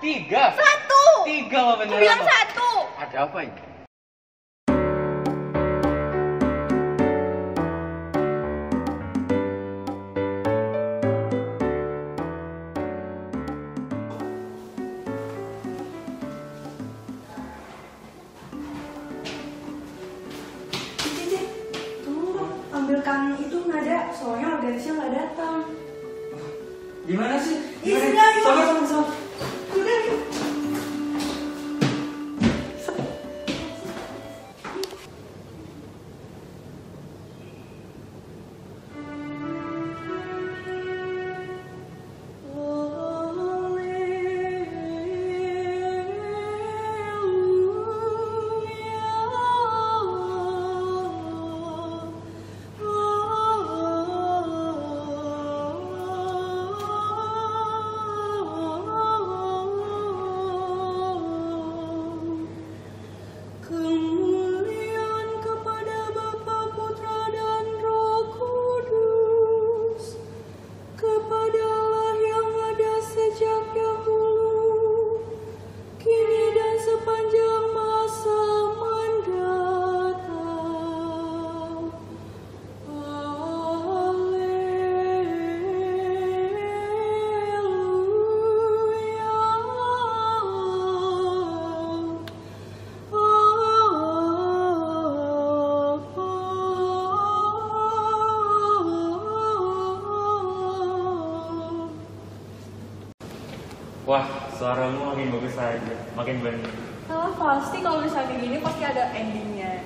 Tiga. Satu. Tiga apa bener? Aku bilang satu. Ada apa ini? Ambilkan itu nada, soalnya organisnya nggak datang. Gimana sih? Iya, sudah, yuk. Sama. Udah, yuk. Wah, suaramu makin bagus aja, makin bening. Pasti kalau misalnya kayak gini pasti ada endingnya.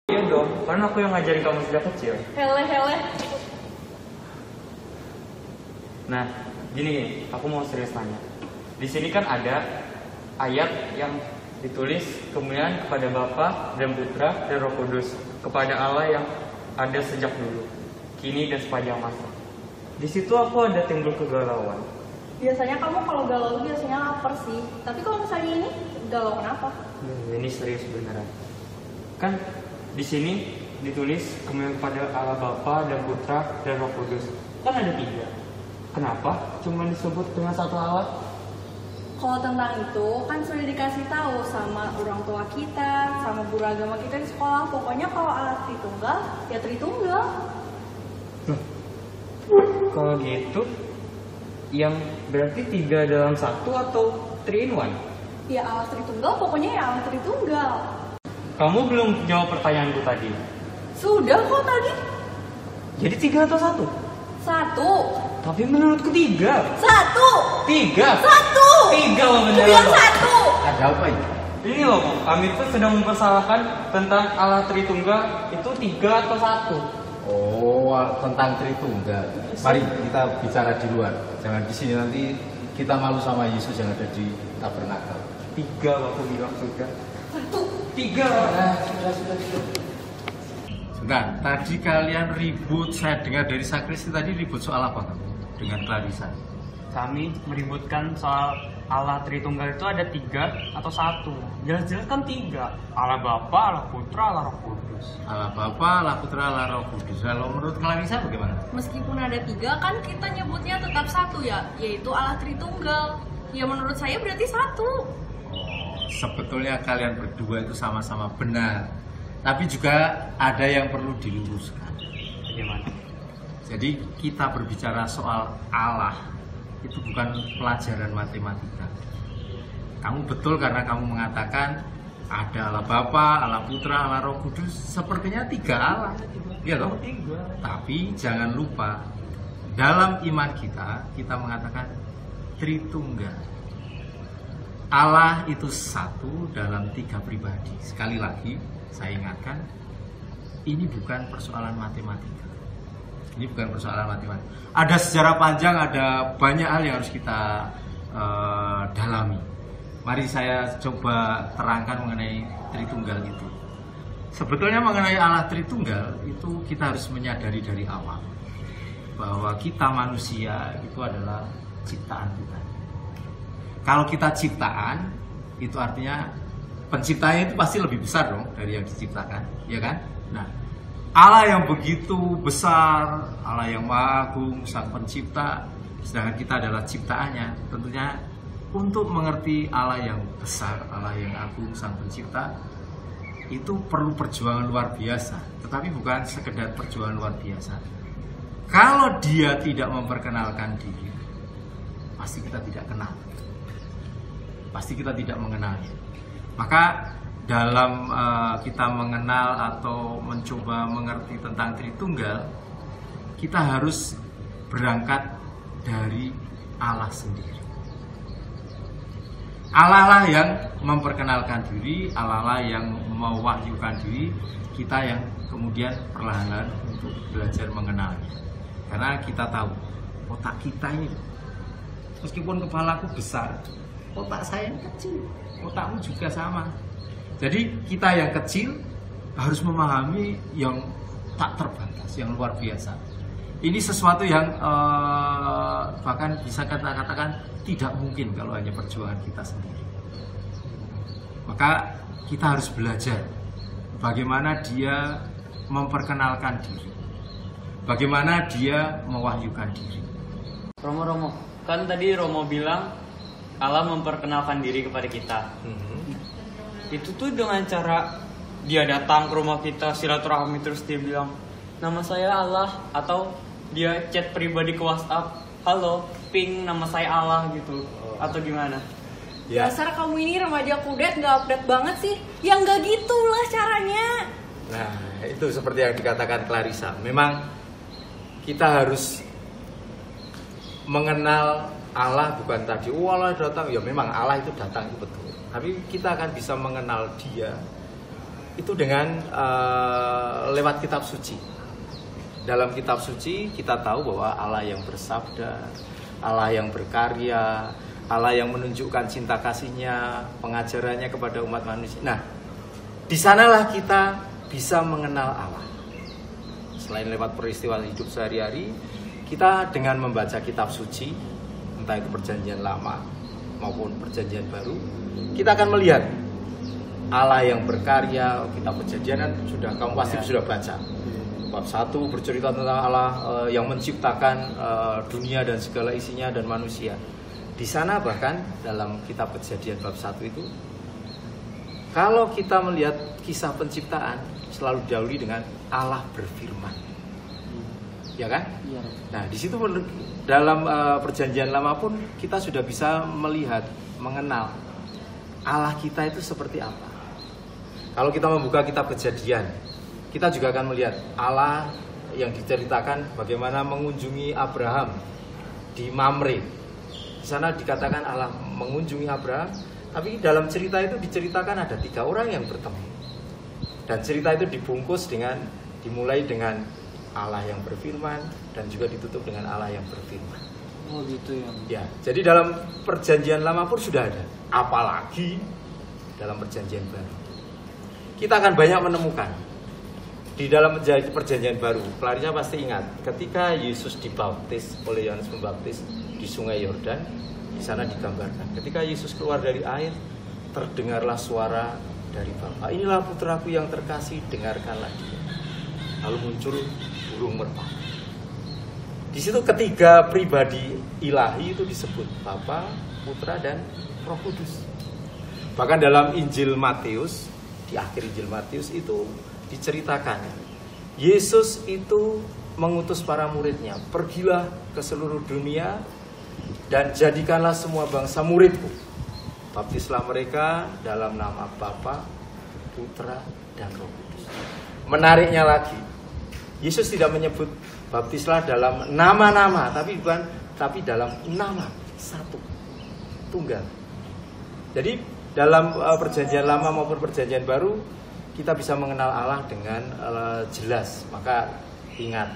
Iya dong, karena aku yang ngajarin kamu sejak kecil. Hele. Nah, gini, aku mau serius nanya. Di sini kan ada ayat yang ditulis kemuliaan kepada Bapa dan Putra dan Roh Kudus, kepada Allah yang ada sejak dulu, kini dan sepanjang masa. Di situ aku ada timbul kegalauan. Biasanya kamu kalau galau biasanya lapar sih. Tapi kalau misalnya ini galau kenapa? Ini serius beneran. Kan di sini ditulis kemuliaan kepada Allah Bapa dan Putra dan Roh Kudus. Kan ada 3. Kenapa cuma disebut dengan satu Allah? Kalau tentang itu kan sudah dikasih tahu sama orang tua kita, sama guru agama kita di sekolah. Pokoknya kalau Allah Tritunggal, ya Tritunggal. Kalau gitu, yang berarti 3 dalam 1 atau 3 in 1? Ya Allah Tritunggal, pokoknya ya Allah Tritunggal. Kamu belum jawab pertanyaanku tadi. Sudah kok tadi. Jadi 3 atau 1? 1. Tapi menurutku 3. 1. 3. 1. 3 loh Aku beneran. bilang Loh. 1. Ada apa ini? Ini loh, kami tuh sedang mempersalahkan tentang Allah Tritunggal itu 3 atau 1. Oh, tentang Tritunggal. Mari kita bicara di luar. Jangan di sini, nanti kita malu sama Yesus yang ada di tabernakel. 3 aku bilang sudah. 3. Sudah. Sebentar, tadi kalian ribut, saya dengar dari sakristi tadi ribut soal apa dengan Clarissa? Kami meributkan soal Allah Tritunggal itu ada 3 atau 1. Jelas-jelas kan 3. Allah Bapa, Allah Putra, Allah Roh Kudus. Allah Bapa, Allah Putra, Allah Roh Kudus. Kalau menurut Clarissa bagaimana? Meskipun ada 3 kan kita nyebutnya tetap 1 ya, yaitu Allah Tritunggal. Ya menurut saya berarti 1. Sebetulnya kalian berdua itu sama-sama benar, tapi juga ada yang perlu diluruskan. Bagaimana? Jadi kita berbicara soal Allah itu bukan pelajaran matematika. Kamu betul karena kamu mengatakan ada Allah Bapa, Allah Putra, Allah Roh Kudus. Sepertinya 3 Allah, ya toh? 3. Tapi jangan lupa dalam iman kita mengatakan Tritunggal. Allah itu satu dalam 3 pribadi. Sekali lagi saya ingatkan, ini bukan persoalan matematika. Ini bukan persoalan matematika. Ada sejarah panjang, ada banyak hal yang harus kita dalami. Mari saya coba terangkan mengenai Tritunggal itu. Sebetulnya mengenai Allah Tritunggal itu kita harus menyadari dari awal bahwa kita manusia itu adalah ciptaan Tuhan. Kalau kita ciptaan, itu artinya penciptanya itu pasti lebih besar dong dari yang diciptakan, ya kan? Nah, Allah yang begitu besar, Allah yang maha agung, sang pencipta, sedangkan kita adalah ciptaannya, tentunya untuk mengerti Allah yang besar, Allah yang agung, Sang Pencipta, itu perlu perjuangan luar biasa. Tetapi bukan sekedar perjuangan luar biasa. Kalau dia tidak memperkenalkan diri, pasti kita tidak kenal. Pasti kita tidak mengenal. Maka dalam kita mengenal atau mencoba mengerti tentang Tritunggal, kita harus berangkat dari Allah sendiri. Allah lah yang memperkenalkan diri, Allah lah yang mewahyukan diri, kita yang kemudian perlahan-lahan untuk belajar mengenalnya. Karena kita tahu otak kita ini, meskipun kepalaku besar, otak saya kecil, otakmu juga sama. Jadi kita yang kecil harus memahami yang tak terbatas, yang luar biasa. Ini sesuatu yang bahkan bisa kita katakan tidak mungkin kalau hanya perjuangan kita sendiri. Maka kita harus belajar bagaimana dia memperkenalkan diri, bagaimana dia mewahyukan diri. Romo, kan tadi Romo bilang Allah memperkenalkan diri kepada kita. Itu tuh dengan cara dia datang ke rumah kita, silaturahmi, terus dia bilang, nama saya Allah, atau dia chat pribadi ke WhatsApp, halo, ping, nama saya Allah gitu, atau gimana? Ya. Dasar kamu ini remaja kudet, gak update banget sih. Ya gak gitulah caranya. Nah, itu seperti yang dikatakan Clarissa. Memang kita harus mengenal Allah bukan tadi, Allah datang, ya memang Allah itu datang, itu betul. Tapi kita akan bisa mengenal dia itu dengan lewat kitab suci. Dalam kitab suci kita tahu bahwa Allah yang bersabda, Allah yang berkarya, Allah yang menunjukkan cinta kasihnya, pengajarannya kepada umat manusia. Nah, di sanalah kita bisa mengenal Allah. Selain lewat peristiwa hidup sehari-hari, kita dengan membaca kitab suci, entah itu perjanjian lama maupun perjanjian baru, kita akan melihat Allah yang berkarya. Kitab perjanjian kan sudah kamu pasti sudah baca. Bab 1 bercerita tentang Allah yang menciptakan dunia dan segala isinya dan manusia. Di sana bahkan dalam kitab Kejadian bab 1 itu, kalau kita melihat kisah penciptaan selalu didahului dengan Allah berfirman. Ya kan? Iya. Nah, di situ dalam perjanjian lama pun kita sudah bisa melihat, mengenal Allah kita itu seperti apa. Kalau kita membuka kitab Kejadian, kita juga akan melihat Allah yang diceritakan bagaimana mengunjungi Abraham di Mamre. Di sana dikatakan Allah mengunjungi Abraham, tapi dalam cerita itu diceritakan ada 3 orang yang bertemu. Dan cerita itu dibungkus dimulai dengan Allah yang berfirman dan juga ditutup dengan Allah yang berfirman. Oh gitu ya. Ya, jadi dalam perjanjian lama pun sudah ada. Apalagi dalam perjanjian baru. Kita akan banyak menemukan di dalam perjanjian baru. Clarissa pasti ingat ketika Yesus dibaptis oleh Yohanes Pembaptis di Sungai Yordan. Di sana digambarkan ketika Yesus keluar dari air, terdengarlah suara dari Bapa, inilah putraku yang terkasih, dengarkanlah dia. Lalu muncul burung merpati. Di situ ketiga pribadi ilahi itu disebut, Bapa, Putra, dan Roh Kudus. Bahkan dalam Injil Matius, di akhir Injil Matius itu diceritakan Yesus itu mengutus para muridnya, pergilah ke seluruh dunia dan jadikanlah semua bangsa muridku. Baptislah mereka dalam nama Bapa, Putra, dan Roh Kudus. Menariknya lagi, Yesus tidak menyebut baptislah dalam nama-nama, tapi dalam nama satu, tunggal. Jadi dalam perjanjian lama maupun perjanjian baru kita bisa mengenal Allah dengan jelas. Maka ingat,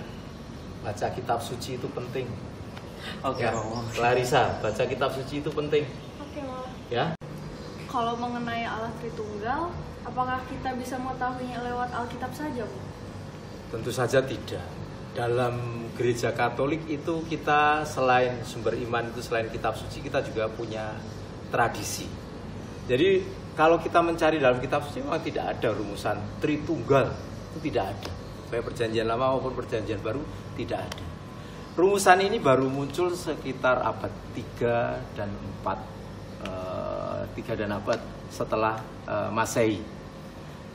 baca kitab suci itu penting. Oke, Ya, Clarissa, baca kitab suci itu penting. Oke, Mama. Ya. Kalau mengenai Allah Tritunggal, apakah kita bisa mengetahuinya lewat Alkitab saja, Bu? Tentu saja tidak. Dalam gereja Katolik itu kita selain sumber iman itu, selain kitab suci, kita juga punya tradisi. Jadi kalau kita mencari dalam kitab suci memang tidak ada rumusan Tritunggal, itu tidak ada. Baik perjanjian lama maupun perjanjian baru tidak ada. Rumusan ini baru muncul sekitar abad 3 dan 4 3 dan abad setelah Masehi.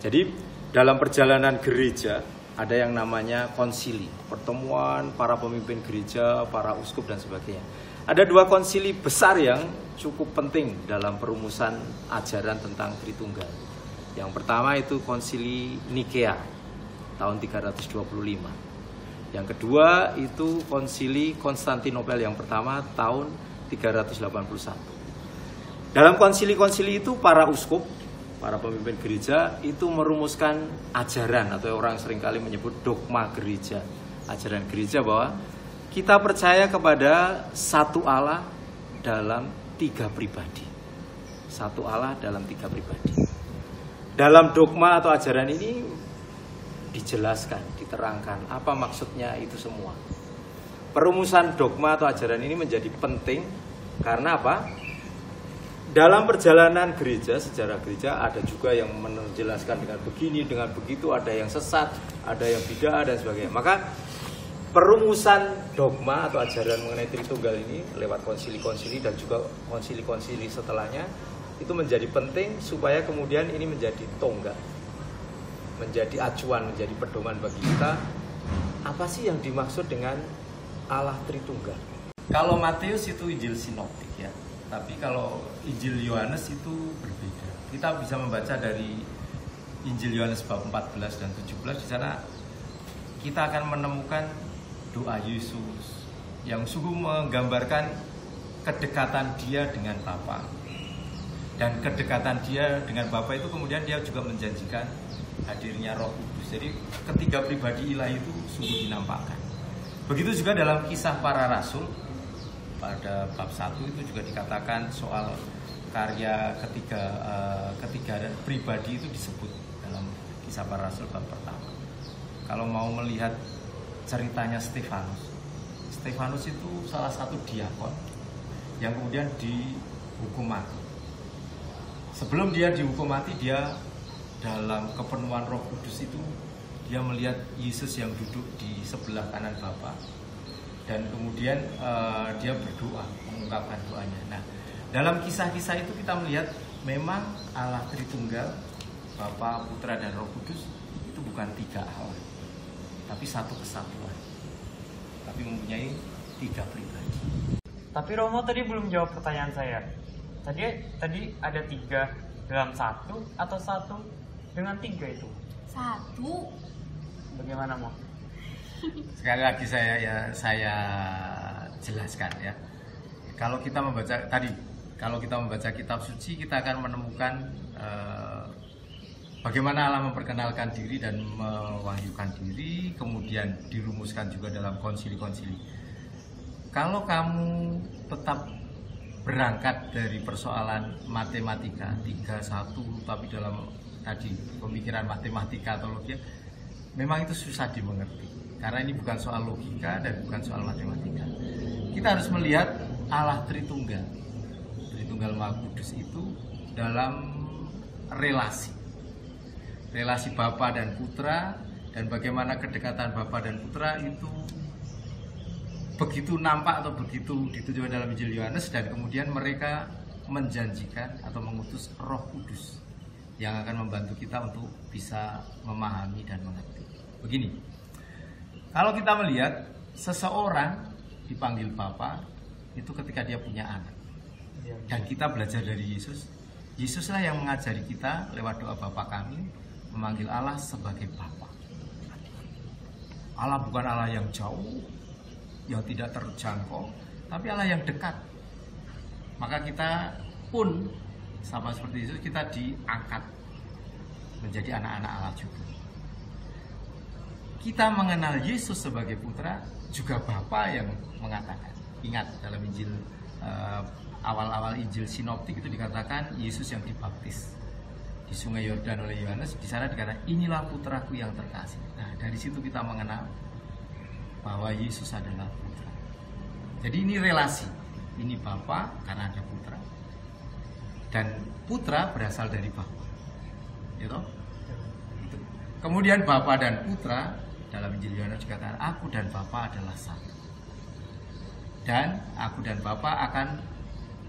Jadi dalam perjalanan gereja ada yang namanya konsili, pertemuan para pemimpin gereja, para uskup dan sebagainya. Ada 2 konsili besar yang cukup penting dalam perumusan ajaran tentang Tritunggal. Yang pertama itu konsili Nikea tahun 325. Yang kedua itu konsili Konstantinopel yang pertama tahun 381. Dalam konsili-konsili itu para uskup, para pemimpin gereja itu merumuskan ajaran atau orang seringkali menyebut dogma gereja. Ajaran gereja bahwa kita percaya kepada satu Allah dalam 3 pribadi. Satu Allah dalam 3 pribadi. Dalam dogma atau ajaran ini dijelaskan, diterangkan apa maksudnya itu semua. Perumusan dogma atau ajaran ini menjadi penting karena apa? Dalam perjalanan gereja, sejarah gereja ada juga yang menjelaskan dengan begini, dengan begitu, ada yang sesat, ada yang bid'ah dan sebagainya. Maka perumusan dogma atau ajaran mengenai Tritunggal ini lewat konsili-konsili dan juga konsili-konsili setelahnya itu menjadi penting supaya kemudian ini menjadi tonggak, menjadi acuan, menjadi pedoman bagi kita. Apa sih yang dimaksud dengan Allah Tritunggal? Kalau Matius itu Injil sinoptik ya, tapi kalau Injil Yohanes itu berbeda. Kita bisa membaca dari Injil Yohanes bab 14 dan 17, di sana kita akan menemukan doa Yesus yang sungguh menggambarkan kedekatan dia dengan Bapa. Dan kedekatan dia dengan Bapa itu kemudian dia juga menjanjikan hadirnya Roh Kudus. Jadi ketiga pribadi ilahi itu sungguh dinampakkan. Begitu juga dalam Kisah Para Rasul pada bab 1 itu juga dikatakan soal karya ketiga pribadi itu disebut dalam Kisah Para Rasul bab pertama. Kalau mau melihat ceritanya Stefanus itu salah satu diakon yang kemudian dihukum mati. Sebelum dia dihukum mati, dia dalam kepenuhan Roh Kudus itu dia melihat Yesus yang duduk di sebelah kanan Bapa dan kemudian dia berdoa, mengungkapkan doanya. Nah, dalam kisah-kisah itu kita melihat memang Allah Tritunggal, Bapa, Putra dan Roh Kudus itu bukan 3 Allah, tapi satu kesatuan, tapi mempunyai 3 pribadi. Tapi Romo tadi belum jawab pertanyaan saya. Tadi ada 3 dalam 1 atau 1 dengan 3 itu? 1. Bagaimana, Mo? Sekali lagi saya jelaskan ya. Kalau kita membaca kitab suci, kita akan menemukan bagaimana Allah memperkenalkan diri dan mewahyukan diri, kemudian dirumuskan juga dalam konsili-konsili. Kalau kamu tetap berangkat dari persoalan matematika 3-1, tapi dalam tadi pemikiran matematika atau logika, memang itu susah dimengerti. Karena ini bukan soal logika dan bukan soal matematika. Kita harus melihat Allah Tritunggal, Tritunggal Maha Kudus itu dalam relasi Bapa dan Putra, dan bagaimana kedekatan Bapa dan Putra itu begitu nampak atau begitu ditunjukkan dalam Injil Yohanes, dan kemudian mereka menjanjikan atau mengutus Roh Kudus yang akan membantu kita untuk bisa memahami dan mengerti. Begini, kalau kita melihat seseorang dipanggil Bapa itu ketika dia punya anak, dan kita belajar dari Yesus. Yesuslah yang mengajari kita lewat doa Bapa kami memanggil Allah sebagai Bapa. Allah bukan Allah yang jauh, yang tidak terjangkau, tapi Allah yang dekat. Maka kita pun sama seperti itu, kita diangkat menjadi anak-anak Allah juga. Kita mengenal Yesus sebagai Putra, juga Bapa yang mengatakan. Ingat dalam Injil awal-awal Injil sinoptik itu dikatakan Yesus yang dibaptis di Sungai Yordan oleh Yohanes. Di sana dikatakan inilah putraku yang terkasih. Nah, dari situ kita mengenal bahwa Yesus adalah Putra. Jadi ini relasi, ini Bapa karena ada Putra, dan Putra berasal dari Bapa, gitu. Itu. Kemudian Bapa dan Putra dalam Injil Yohanes dikatakan aku dan Bapa adalah satu, dan aku dan Bapa akan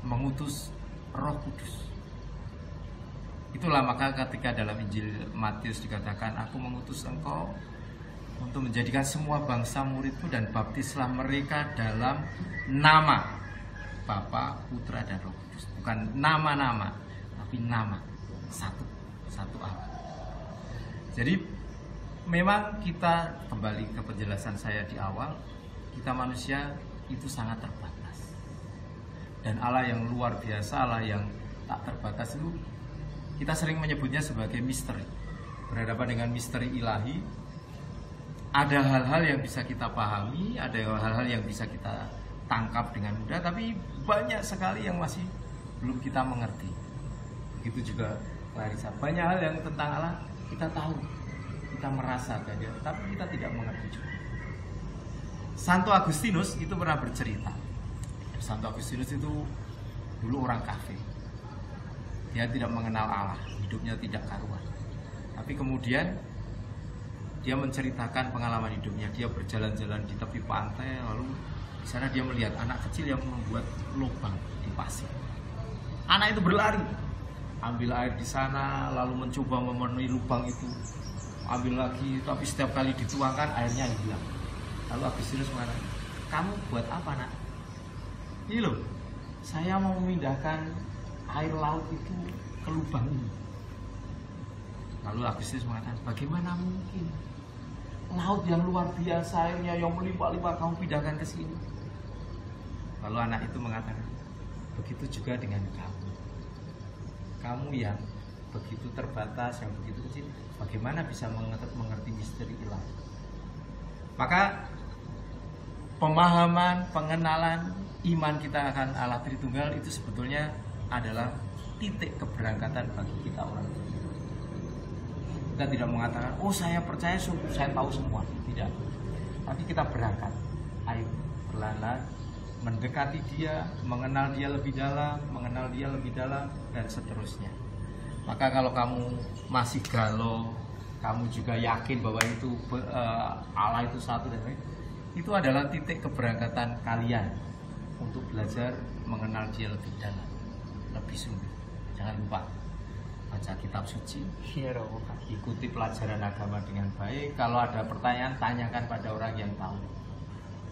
mengutus Roh Kudus. Itulah maka ketika dalam Injil Matius dikatakan, aku mengutus engkau untuk menjadikan semua bangsa muridku dan baptislah mereka dalam nama Bapa, Putra, dan Roh Kudus. Bukan nama-nama, tapi nama satu Allah. Jadi memang kita kembali ke penjelasan saya di awal, kita manusia itu sangat terbatas. Dan Allah yang luar biasa, Allah yang tak terbatas itu kita sering menyebutnya sebagai misteri. Berhadapan dengan misteri ilahi, ada hal-hal yang bisa kita pahami, ada hal-hal yang bisa kita tangkap dengan mudah, tapi banyak sekali yang masih belum kita mengerti. Begitu juga Clarissa, banyak hal yang tentang Allah kita tahu, kita merasa saja, tapi kita tidak mengerti juga. Santo Agustinus itu pernah bercerita. Santo Agustinus itu dulu orang kafir. Dia tidak mengenal Allah, hidupnya tidak karuan. Tapi kemudian dia menceritakan pengalaman hidupnya. Dia berjalan-jalan di tepi pantai, lalu di sana dia melihat anak kecil yang membuat lubang di pasir. Anak itu berlari, ambil air di sana, lalu mencoba memenuhi lubang itu. Ambil lagi, tapi setiap kali dituangkan airnya hilang. Lalu Agustinus mengatakan, kamu buat apa, nak? Ini loh, saya mau memindahkan air laut itu ke lubang ini. Lalu Agustinus mengatakan, bagaimana mungkin? Laut yang luar biasa, airnya yang melimpah-limpah, kamu pindahkan ke sini. Lalu anak itu mengatakan, begitu juga dengan kamu. Kamu yang begitu terbatas, yang begitu kecil, bagaimana bisa mengerti misteri ilahi? Maka pemahaman, pengenalan iman kita akan Allah Tritunggal itu sebetulnya adalah titik keberangkatan bagi kita orang Kristen. Kita tidak mengatakan, oh saya percaya, saya tahu semua. Tidak. Tapi kita berangkat. Ayo pelan-pelan mendekati dia, mengenal dia lebih dalam, dan seterusnya. Maka kalau kamu masih galau, kamu juga yakin bahwa itu Allah itu satu dan lain, itu adalah titik keberangkatan kalian untuk belajar mengenal dia lebih dalam, lebih sungguh. Jangan lupa baca kitab suci, ikuti pelajaran agama dengan baik. Kalau ada pertanyaan, tanyakan pada orang yang tahu.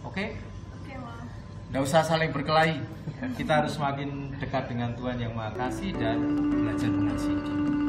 Oke? Oke, Mas. Nggak usah saling berkelahi. Kita harus semakin dekat dengan Tuhan yang Maha Kasih dan belajar mengasihi Dia.